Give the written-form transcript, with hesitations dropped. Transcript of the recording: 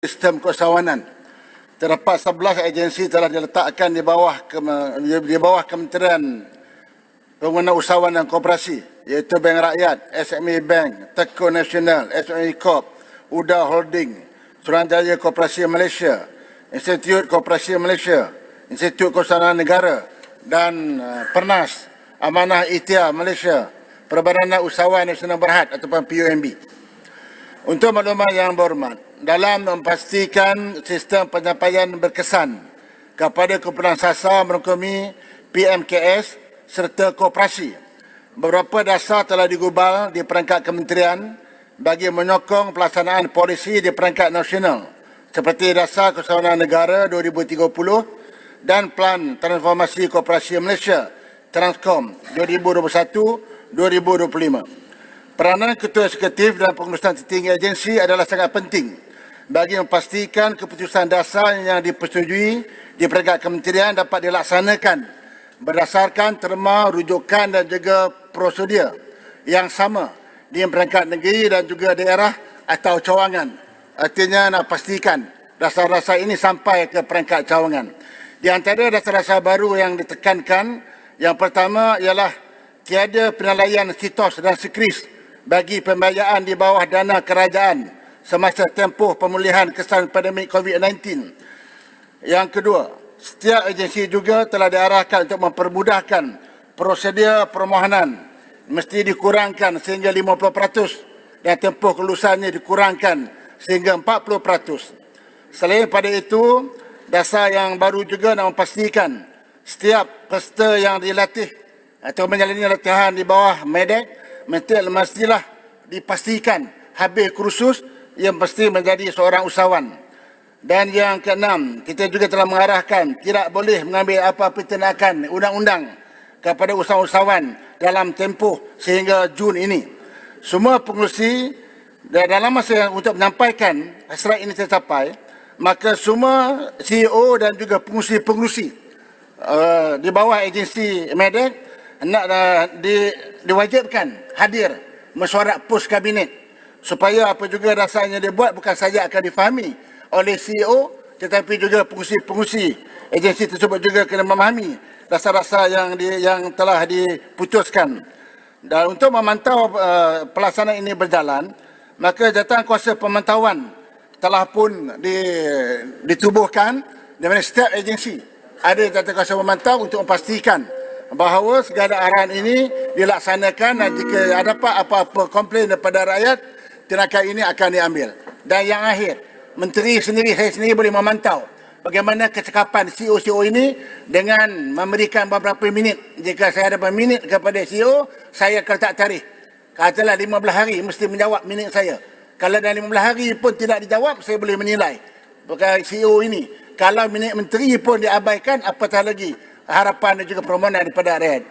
sistem keusahawanan. Terdapat 11 agensi telah diletakkan di bawah Kementerian Pembangunan Usahawan dan Koperasi, iaitu Bank Rakyat, SME Bank, Teko Nasional, SME Corp, UDA Holding, Suruhanjaya Koperasi Malaysia, Institut Koperasi Malaysia, Institut Keusahawanan Negara dan Pernas, Amanah Ikhtiar Malaysia, Perbadanan Usahawan Nasional Berhad ataupun PUMB. Untuk maklumat yang berhormat, dalam memastikan sistem penyampaian berkesan kepada kumpulan sasar merangkumi PMKS serta koperasi, beberapa dasar telah digubal di perangkat kementerian bagi menyokong pelaksanaan polisi di perangkat nasional seperti Dasar Keusahawanan Negara 2030 dan Plan Transformasi Koperasi Malaysia Transcom 2021-2025. Peranan Ketua Eksekutif dan Pengurusan Tertinggi agensi adalah sangat penting bagi memastikan keputusan dasar yang dipersetujui di peringkat kementerian dapat dilaksanakan berdasarkan terma, rujukan dan juga prosedur yang sama di peringkat negeri dan juga daerah atau cawangan. Artinya nak pastikan dasar-dasar ini sampai ke peringkat cawangan. Di antara dasar-dasar baru yang ditekankan, yang pertama ialah tiada penilaian sitos dan skris bagi pembiayaan di bawah dana kerajaan semasa tempoh pemulihan kesan pandemik COVID-19. Yang kedua, setiap agensi juga telah diarahkan untuk mempermudahkan prosedur permohonan mesti dikurangkan sehingga 50% dan tempoh kelulusannya dikurangkan sehingga 40%. Selain pada itu, dasar yang baru juga nak memastikan setiap peserta yang dilatih atau menjalani latihan di bawah MEDEC mestilah dipastikan habis kursus yang mesti menjadi seorang usahawan. Dan yang keenam, kita juga telah mengarahkan tidak boleh mengambil apa-apa tindakan undang-undang kepada usahawan dalam tempoh sehingga Jun ini. Semua pengurusi dalam masa untuk menyampaikan hasrat ini tercapai, maka semua CEO dan juga pengurusi-pengurusi di bawah agensi MEDEC diwajibkan hadir mesyuarat pos kabinet supaya apa juga dasarnya dia buat bukan saja akan difahami oleh CEO tetapi juga pengurusi-pengurusi agensi tersebut juga kena memahami dasar-dasar yang telah diputuskan. Dan untuk memantau pelaksanaan ini berjalan, maka Jawatankuasa Pemantauan telah pun ditubuhkan di mana setiap agensi ada Jawatankuasa Pemantau untuk memastikan bahawa segala arahan ini dilaksanakan dan jika ada apa-apa komplain daripada rakyat, tindakan ini akan diambil. Dan yang akhir, menteri sendiri, saya sendiri boleh memantau bagaimana kecekapan CEO-CEO ini dengan memberikan beberapa minit. Jika saya ada minit kepada CEO, saya akan tak tarikh. Katalah 15 hari mesti menjawab minit saya. Kalau dalam 15 hari pun tidak dijawab, saya boleh menilai bukan CEO ini. Kalau minit menteri pun diabaikan, apatah lagi harapan dan juga permohonan daripada rakyat.